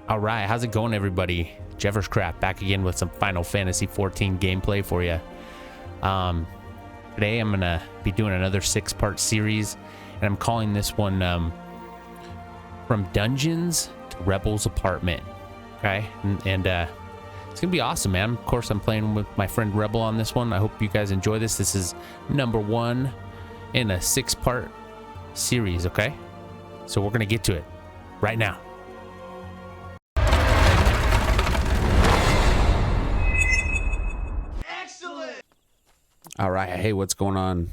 All right, how's it going, everybody? JEFFERSCRAFT back again with some Final Fantasy XIV gameplay for you. Today I'm gonna be doing another 6-part series, and I'm calling this one From Dungeons to Rebel's Apartment. Okay, and it's gonna be awesome, man. Of course, I'm playing with my friend Rebel on this one. I hope you guys enjoy this. This is number 1 in a 6-part series. Okay, so we're gonna get to it right now. All right, hey, what's going on?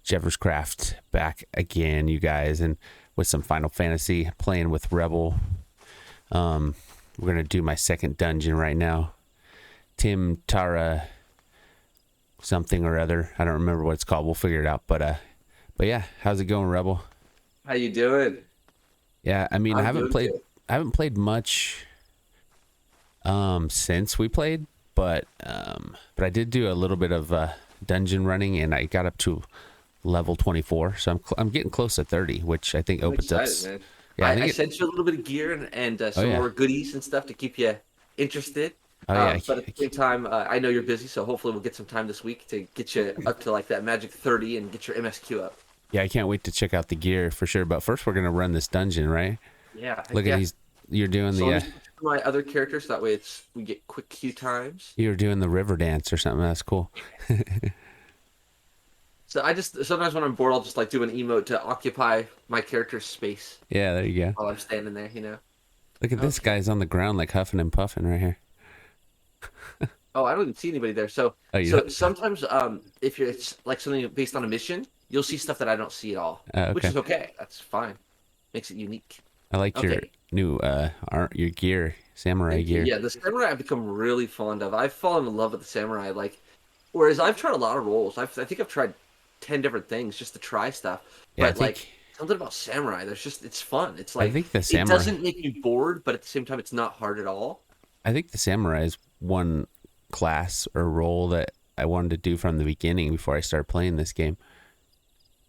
JEFFERSCRAFT back again, you guys, and with some Final Fantasy, playing with Rebel. We're gonna do my second dungeon right now. Tim Tara something or other. I don't remember what it's called. We'll figure it out. But yeah, how's it going, Rebel? How you doing? Yeah, I mean, I haven't played much since we played, but I did do a little bit of dungeon running, and I got up to level 24, so I'm getting close to 30, which I think opens up. Man. Yeah, I sent you a little bit of gear and some more goodies and stuff to keep you interested. But at the same time, I know you're busy, so hopefully we'll get some time this week to get you up to like that magic 30 and get your MSQ up. Yeah, I can't wait to check out the gear for sure. But first, we're gonna run this dungeon, right? Yeah. Look at these. You're doing the my other characters, so that way we get quick queue times. You're doing the river dance or something. That's cool. So I just sometimes when I'm bored, I'll just like do an emote to occupy my character's space. Yeah, there you go. While I'm standing there, you know. Look at this guy's on the ground like huffing and puffing right here. Oh, I don't even see anybody there. So sometimes if it's like something based on a mission, you'll see stuff that I don't see at all, which is okay. That's fine. Makes it unique. I like your new your gear, samurai gear. Yeah, the samurai I've become really fond of. I've fallen in love with the samurai. Whereas I've tried a lot of roles. I think I've tried 10 different things just to try stuff. Yeah, but something about samurai, it's fun. It's like I think the samurai, it doesn't make you bored, but at the same time, it's not hard at all. I think the samurai is one class or role that I wanted to do from the beginning before I started playing this game.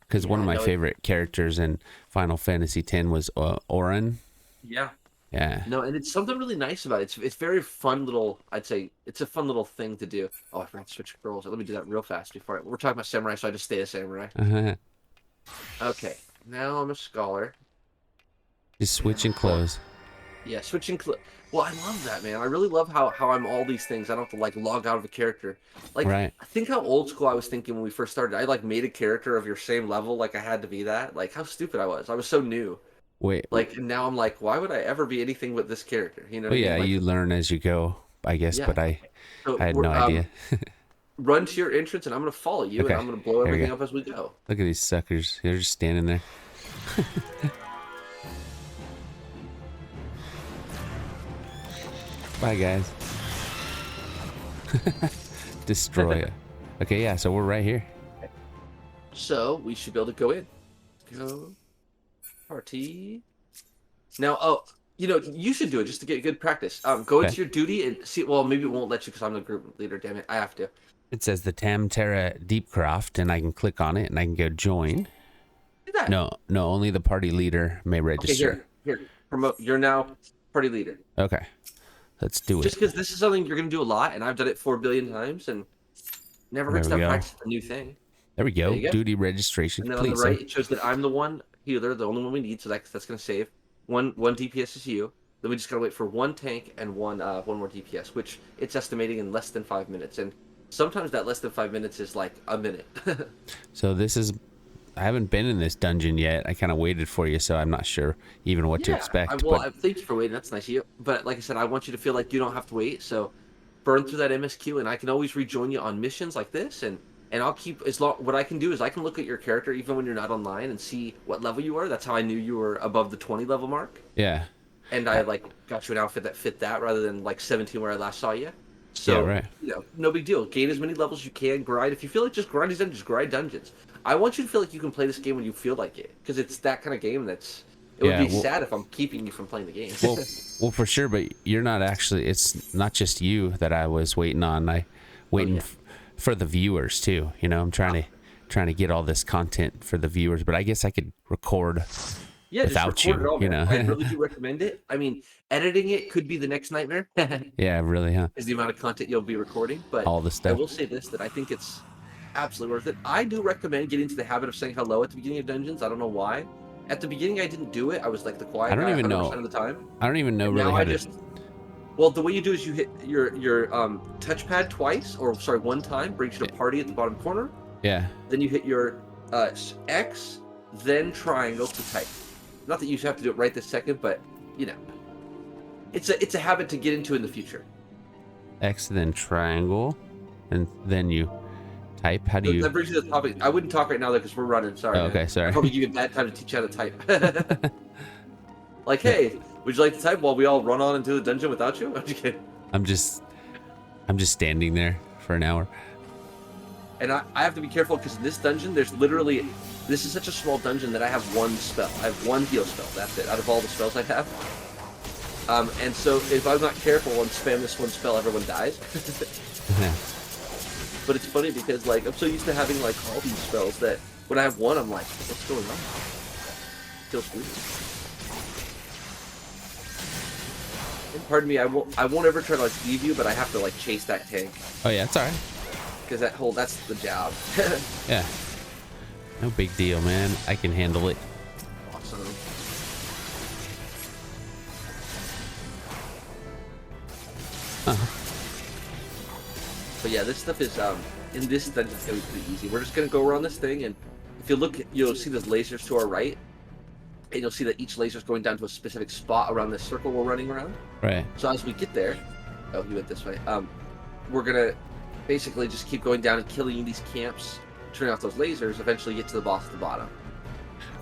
Because one of my favorite characters in Final Fantasy X was Auron. Yeah. Yeah. No, and it's something really nice about it. It's very fun little. I'd say it's a fun little thing to do. Oh, I forgot to switch roles. Let me do that real fast before we're talking about samurai, so I just stay a samurai. Okay, now I'm a scholar. Just switching clothes. Yeah, switching clothes. Well, I love that, man. I really love how I'm all these things. I don't have to log out of a character. I think how old school I was thinking when we first started. I made a character of your same level. I had to be that. How stupid I was. I was so new. Wait. And now I'm like, why would I ever be anything with this character? You know? Well, yeah, you learn as you go, I guess. Yeah. But I had no idea. Run to your entrance, and I'm gonna follow you, and I'm gonna blow everything up as we go. Look at these suckers. They're just standing there. Bye, guys. Destroy it. Okay, yeah, so we're right here. So we should be able to go in. Go. Party. Now, you should do it just to get good practice. Go into your duty and see. Well, maybe it won't let you because I'm the group leader. Damn it, I have to. It says the Tam Terra Deepcroft, and I can click on it, and I can go join. Do that. No, only the party leader may register. Okay, here, promote. You're now party leader. Okay, let's do it. Just because this is something you're gonna do a lot, and I've done it 4 billion times, and never hurts to practice a new thing. There we go. Duty registration. And then on the right, it shows that I'm the one healer, the only one we need, so that's gonna save. One DPS is you. Then we just gotta wait for 1 tank and one more DPS, which it's estimating in less than 5 minutes. And sometimes that less than 5 minutes is like a minute. So I haven't been in this dungeon yet. I kind of waited for you, so I'm not sure even what to expect. Thank you for waiting. That's nice of you. But like I said, I want you to feel like you don't have to wait. So burn through that MSQ, and I can always rejoin you on missions like this, and I'll keep what I can do is I can look at your character even when you're not online and see what level you are. That's how I knew you were above the 20 level mark. Yeah. And I got you an outfit that fit that rather than 17 where I last saw you. So, yeah, right. No big deal. Gain as many levels as you can. Grind. If you feel like just grind these dungeons, just grind dungeons. I want you to feel like you can play this game when you feel like it, because it's that kind of game it would be sad if I'm keeping you from playing the game. well, for sure, but you're not actually. It's not just you that I was waiting on. For the viewers too. I'm trying to get all this content for the viewers, but I guess I could record Yeah, just without record it you, all, you man. know? I really do recommend it. I mean, editing it could be the next nightmare. Yeah, really, huh? Is the amount of content you'll be recording. But All the I stuff. will say this, that I think it's absolutely worth it. I do recommend getting into the habit of saying hello at the beginning of dungeons. I don't know why. At the beginning, I didn't do it. I was like the quiet guy 100% of the time. I don't even know And really now how I to. just, well, the way you do is you hit your touchpad twice, or sorry, one time, brings you to party at the bottom corner. Yeah. Then you hit your X, then triangle to type. Not that you have to do it right this second, but you know, it's a habit to get into in the future. X, then triangle, and then you type. How do you? That brings you to the topic. I wouldn't talk right now though because we're running. Sorry. Oh, okay, sorry. I'd probably give you a bad time to teach you how to type. Like, hey, would you like to type while we all run on into the dungeon without you? I'm just kidding. I'm just standing there for an hour. And I have to be careful because in this dungeon, this is such a small dungeon that I have one spell. I have one heal spell. That's it. Out of all the spells I have. And so if I'm not careful and spam this one spell, everyone dies. But it's funny because like I'm so used to having like all these spells that when I have one, I'm like, what's going on? Feels weird. And pardon me, I won't ever try to like leave you, but I have to like chase that tank. Oh yeah, it's alright. Because that's the job. Yeah. No big deal, man. I can handle it. Awesome. But yeah, this stuff is in this dungeon it's gonna be pretty easy. We're just gonna go around this thing, and if you look, you'll see there's lasers to our right, and you'll see that each laser is going down to a specific spot around this circle we're running around. Right. So as we get there, oh, he went this way. We're gonna basically just keep going down and killing these camps, turning off those lasers. Eventually, get to the boss at the bottom.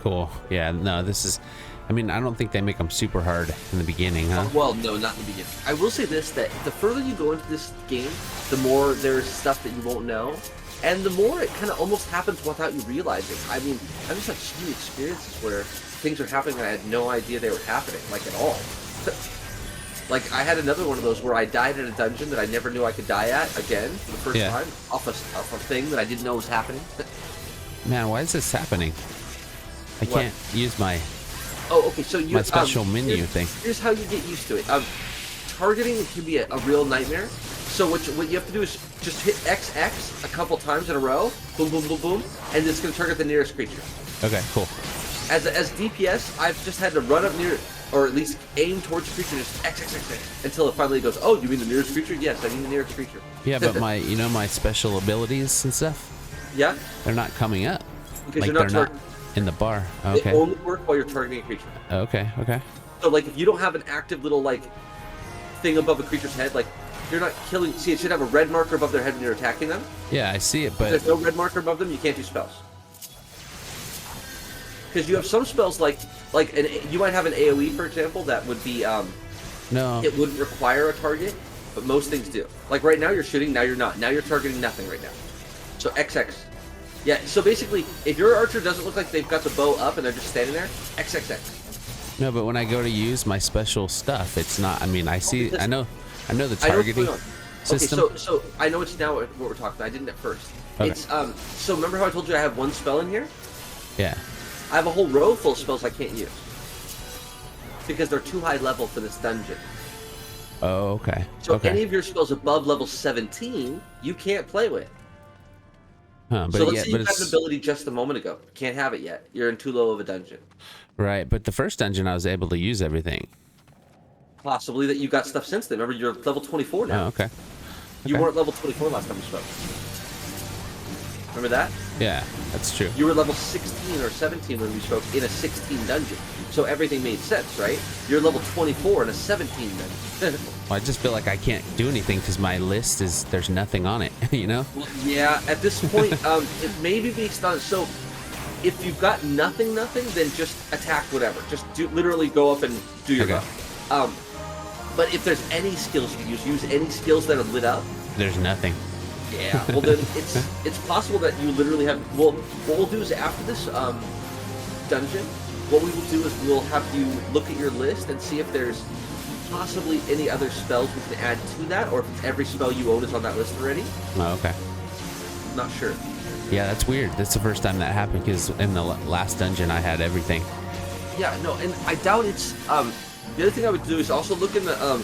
Cool. Yeah. No, this is. I mean, I don't think they make them super hard in the beginning, huh? Well, no, not in the beginning. I will say this, that the further you go into this game, the more there's stuff that you won't know, and the more it kind of almost happens without you realizing. I mean, I've just had so many experiences where things are happening and I had no idea they were happening, like at all. Like, I had another one of those where I died in a dungeon that I never knew I could die at, again, for the first time, off a thing that I didn't know was happening. Man, why is this happening? I can't use my... Oh, okay, so you... My special menu thing. Here's how you get used to it. Targeting can be a real nightmare. So what you have to do is just hit XX a couple times in a row. Boom, boom, boom, boom. And it's going to target the nearest creature. Okay, cool. As DPS, I've just had to run up near... Or at least aim towards the creature, just XXX, until it finally goes, oh, you mean the nearest creature? Yes, I mean the nearest creature. Yeah, but my, my special abilities and stuff? Yeah? They're not coming up. Because like, you're not they're not in the bar. Okay. They only work while you're targeting a creature. Okay, okay. So, like, if you don't have an active little, like, thing above a creature's head, like, you're not killing... See, it should have a red marker above their head when you're attacking them. Yeah, I see it, but... If there's no red marker above them, you can't do spells. Because you have some spells like you might have an AoE, for example, that would be no, it wouldn't require a target, but most things do. Like right now you're shooting, now you're not. Now you're targeting nothing right now. So XX. Yeah, so basically if your archer doesn't look like they've got the bow up and they're just standing there, XXX. No, but when I go to use my special stuff, it's not. I mean, I see, I know the targeting system. Okay, so I know it's now what we're talking about. I didn't at first. Okay. It's so remember how I told you I have one spell in here? Yeah. I have a whole row full of spells I can't use. Because they're too high level for this dungeon. Oh, okay. So okay. any of your spells above level 17, you can't play with. Huh, but so let's say you got an ability just a moment ago. Can't have it yet. You're in too low of a dungeon. Right, but the first dungeon I was able to use everything. Possibly that you got stuff since then. Remember, you're level 24 now. Oh, okay. You weren't level 24 last time you spoke. Remember that? Yeah, that's true. You were level 16 or 17 when we spoke in a 16 dungeon. So everything made sense, right? You're level 24 in a 17 dungeon. Well, I just feel like I can't do anything because my list is, there's nothing on it, you know? Well, yeah, at this point, it may be based on, so if you've got nothing, then just attack whatever. Just literally go up and do your buff. But if there's any skills you use any skills that are lit up. There's nothing. Yeah, well then it's possible that you literally have, well, what we'll do is after this dungeon, what we will do is we'll have you look at your list and see if there's possibly any other spells we can add to that, or if it's every spell you own is on that list already. Oh, okay. Not sure. Yeah, that's weird. That's the first time that happened because in the last dungeon I had everything. Yeah, no, and I doubt it's the other thing I would do is also look in the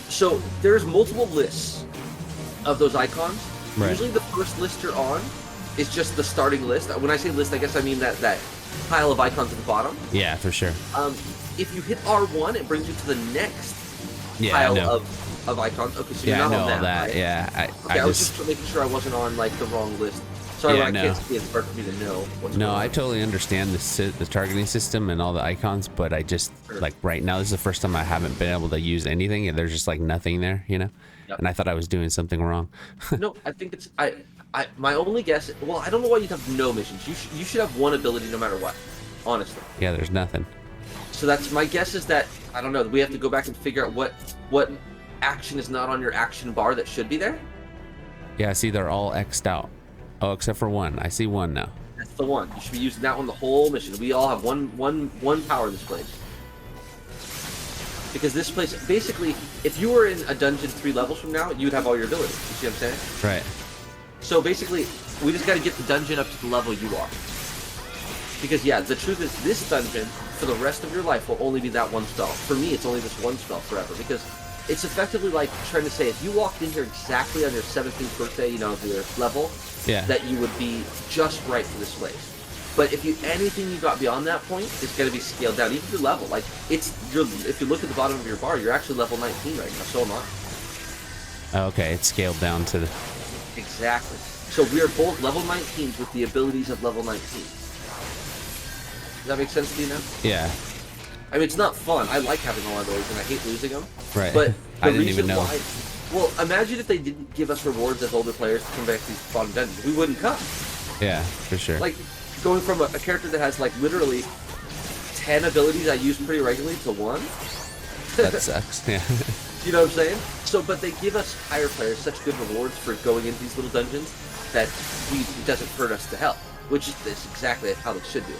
so there's multiple lists of those icons. Right. Usually the first list you're on is just the starting list. When I say list, I guess I mean that pile of icons at the bottom. Yeah, for sure. If you hit R1, it brings you to the next Yeah, pile of icons. Okay, so you're not on that, right? Yeah, I was just making sure I wasn't on like the wrong list. Sorry, when I can't see it, it's hard for me to know what's going on. I totally understand the targeting system and all the icons, but I just like right now this is the first time I haven't been able to use anything, and there's just like nothing there, you know. Yep. And I thought I was doing something wrong. No, I think it's my only guess. Well, I don't know why you'd have no missions. You should have one ability no matter what. Honestly. Yeah, there's nothing. So that's my guess is that I don't know. We have to go back and figure out what action is not on your action bar that should be there. Yeah, I see they're all X'd out. Oh, except for one. I see one now. That's the one. You should be using that one the whole mission. We all have one power in this place. Because this place, basically, if you were in a dungeon 3 levels from now, you would have all your abilities. You see what I'm saying? Right. So basically, we just got to get the dungeon up to the level you are. Because yeah, the truth is, this dungeon for the rest of your life will only be that one spell. For me, it's only this one spell forever. Because it's effectively like trying to say, if you walked in here exactly on your 17th birthday, you know, of your level, that you would be just right for this place. But if anything you got beyond that point is going to be scaled down, even your level. Like if you look at the bottom of your bar, you're actually level 19 right now. So am I. Okay, it's scaled down to the. Exactly. So we are both level 19s with the abilities of level 19. Does that make sense to you now? Yeah. I mean, it's not fun. I like having all of those, and I hate losing them. Right. But the I didn't reason even know. why. Well, imagine if they didn't give us rewards as older players to come back to these bottom dungeons. We wouldn't come. Yeah, for sure. Like, going from a character that has, like, literally 10 abilities I use pretty regularly to 1. That sucks, yeah. You know what I'm saying? So, but they give us higher players such good rewards for going into these little dungeons that it doesn't hurt us to help. Which is exactly how they should do.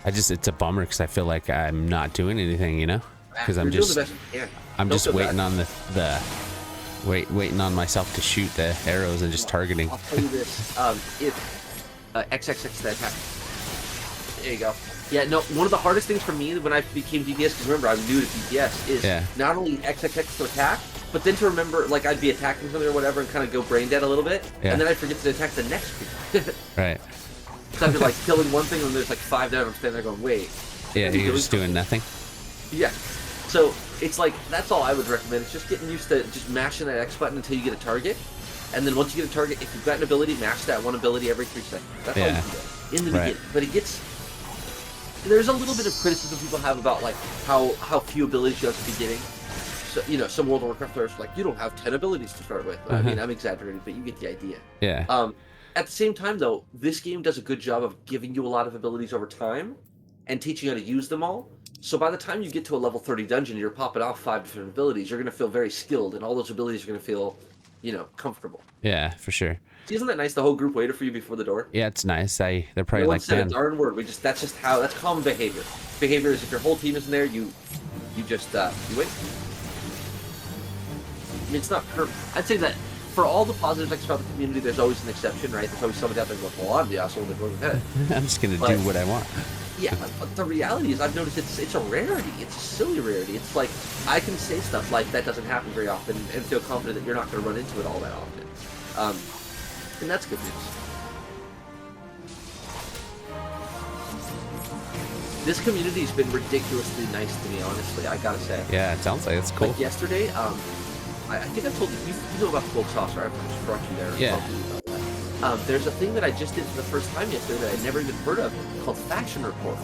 It's a bummer because I feel like I'm not doing anything, you know? Because I'm just waiting on waiting on myself to shoot the arrows and just targeting. I'll tell you this, if XXX that attack. There you go. Yeah, no, one of the hardest things for me when I became DPS, because remember I'm new to DPS, is not only XXX to attack, but then to remember, like I'd be attacking something or whatever and kind of go brain dead a little bit, and then I forget to attack the next people. Right. So I'd be like killing one thing and there's like 5 down, I'm standing there going, wait. Yeah, you're just doing nothing? Yeah. So it's like, that's all I would recommend. It's just getting used to just mashing that X button until you get a target. And then once you get a target, if you've got an ability, mash that one ability every 3 seconds. That's all you can do in the beginning. But there's a little bit of criticism people have about like how few abilities you have at the beginning. So, you know, some World of Warcraft players are like, you don't have 10 abilities to start with. I mean, I'm exaggerating, but you get the idea. Yeah. At the same time, though, this game does a good job of giving you a lot of abilities over time and teaching you how to use them all. So by the time you get to a level 30 dungeon, you're popping off 5 different abilities. You're going to feel very skilled, and all those abilities are going to feel, you know, comfortable. Yeah, for sure. See, isn't that nice? The whole group waited for you before the door. Yeah, it's nice. They're probably No like, one said man. a darn word. That's common behavior. Behavior is if your whole team isn't there, you just you wait. I mean, it's not perfect. I'd say that for all the positive things about the community, there's always an exception, right? There's always somebody out there going, well, I'm the asshole that goes ahead. I'm just going to do what I want. Yeah, but the reality is I've noticed it's a rarity. It's a silly rarity. It's like, I can say stuff like that doesn't happen very often and feel confident that you're not going to run into it all that often. And that's good news. This community's been ridiculously nice to me, honestly, I gotta say. Yeah, it sounds like it's cool. Like yesterday, I think I told you, you know about the gold saucer, I've just brought you there. Yeah. There's a thing that I just did for the first time yesterday that I'd never even heard of called Faction Report.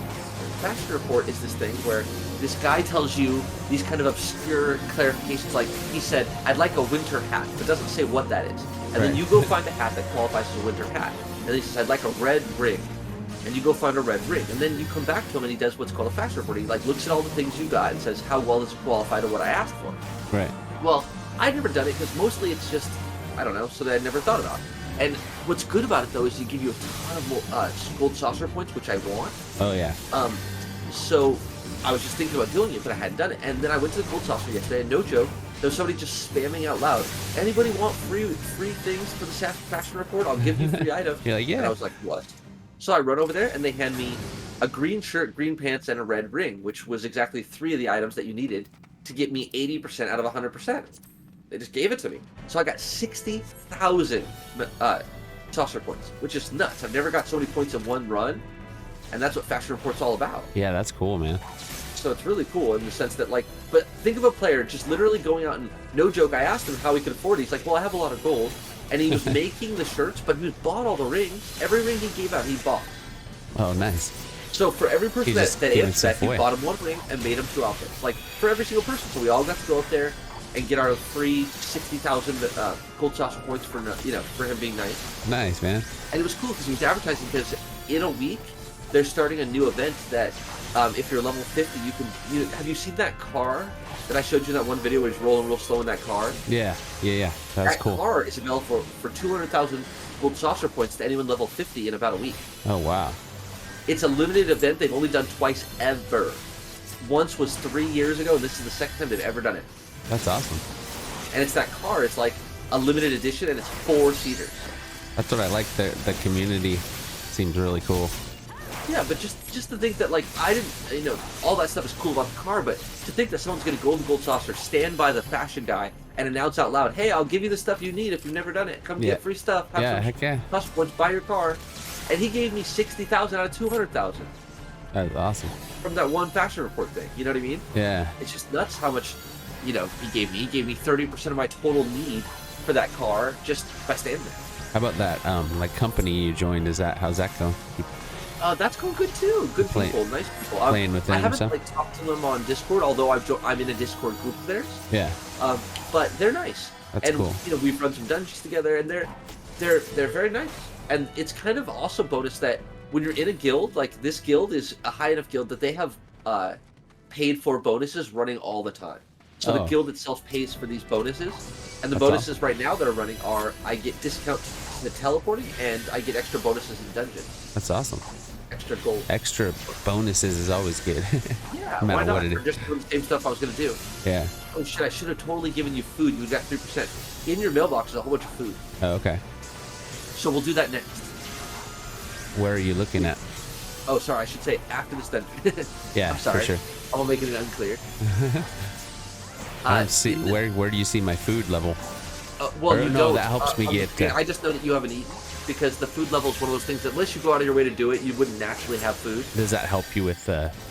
Faction Report is this thing where this guy tells you these kind of obscure clarifications, like he said, I'd like a winter hat, but doesn't say what that is. And then you go find a hat that qualifies as a winter hat. And then he says, I'd like a red ring. And you go find a red ring. And then you come back to him and he does what's called a faction report. He like looks at all the things you got and says, how well does it qualify to what I asked for? Right. Well, I'd never done it because mostly it's just, I don't know, so that I'd never thought about it. And what's good about it, though, is you give you a ton of gold saucer points, which I want. Oh, yeah. So I was just thinking about doing it, but I hadn't done it. And then I went to the gold saucer yesterday, and no joke, there was somebody just spamming out loud, anybody want free things for the faction report? I'll give you free items. You're like, yeah. And I was like, what? So I run over there, and they hand me a green shirt, green pants, and a red ring, which was exactly 3 of the items that you needed to get me 80% out of 100%. They just gave it to me. So I got 60,000 saucer points, which is nuts. I've never got so many points in one run, and that's what Faction Report's all about. Yeah, that's cool, man. So it's really cool in the sense that, like, but think of a player just literally going out and, no joke, I asked him how he could afford it. He's like, well, I have a lot of gold. And he was making the shirts, but he bought all the rings. Every ring he gave out, he bought. Oh, nice. So for every person that answered that, he away. bought him one ring and made him 2 outfits. Like, for every single person. So we all got to go up there and get our free 60,000 gold saucer points for, you know, for him being nice. Nice, man. And it was cool because he was advertising, because in a week, they're starting a new event that if you're level 50, you can... have you seen that car that I showed you in that one video where he's rolling real slow in that car? Yeah. That's cool. That car is available for 200,000 gold saucer points to anyone level 50 in about a week. Oh, wow. It's a limited event they've only done twice ever. Once was 3 years ago, and this is the second time they've ever done it. That's awesome. And it's that car. It's like a limited edition, and it's 4-seaters. That's what I like. The community seems really cool. Yeah, but just to think that, like, I didn't, you know, all that stuff is cool about the car, but to think that someone's going to gold saucer, stand by the fashion guy, and announce out loud, hey, I'll give you the stuff you need if you've never done it. Come get free stuff. Have some heck yeah. saucer points, buy your car. And he gave me 60,000 out of 200,000. That's awesome. From that one Fashion Report thing, you know what I mean? Yeah. It's just nuts how much, you know, he gave me. He gave me 30% of my total need for that car just by standing there. How about that, like, company you joined? How's that going? That's going good too. Good people, nice people. Playing with them, I haven't so? like talked to them on Discord, although I'm in a Discord group of theirs. Yeah. But they're nice. That's and, cool. You know, we've run some dungeons together, and they're very nice. And it's kind of also bonus that when you're in a guild, like this guild is a high enough guild that they have paid for bonuses running all the time. So the guild itself pays for these bonuses, and the bonuses right now that are running are I get discount to the teleporting, and I get extra bonuses in dungeons. That's awesome. Extra gold. Extra bonuses is always good. Yeah, no why matter not? what it For is. just doing the same stuff I was going to do. Yeah. Oh shit, I should have totally given you food. You got 3%. In your mailbox is a whole bunch of food. Oh, okay. So we'll do that next. Where are you looking at? Oh, sorry, I should say after this dungeon. Yeah, I'm sorry. for sure. I'm making it unclear. I don't see where do you see my food level? Well, or, you no, know, that helps me get. I just know that you haven't eaten, because the food level is one of those things that unless you go out of your way to do it, you wouldn't naturally have food. Does that help you with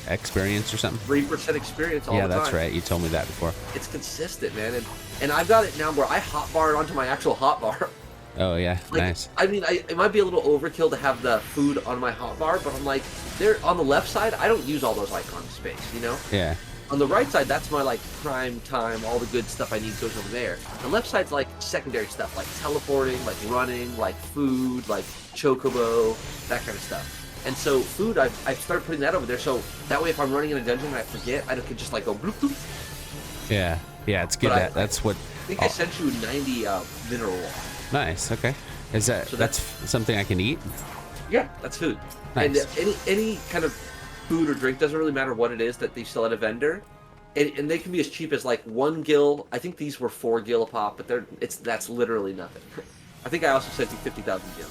experience or something? 3% experience all the time. Yeah, that's right. You told me that before. It's consistent, man, and I've got it now where I hotbar it onto my actual hotbar. Oh yeah, Like, nice. I mean, it might be a little overkill to have the food on my hotbar, but I'm like, there on the left side, I don't use all those icon space, you know? Yeah. On the right side, that's my like prime time, all the good stuff I need goes over there. The left side's like secondary stuff, like teleporting, like running, like food, like chocobo, that kind of stuff. And so food, I've started putting that over there, so that way if I'm running in a dungeon and I forget, I can just like go bloop bloop. Yeah, it's good. That's what. I think I sent you 90 mineral water. Nice. Okay. Is that So that's something I can eat? Yeah, that's food. Nice. And any kind of food or drink, doesn't really matter what it is that they sell at a vendor, and they can be as cheap as like 1 gil. I think these were 4 gil a pop, but that's literally nothing. I think I also sent you 50,000 gil.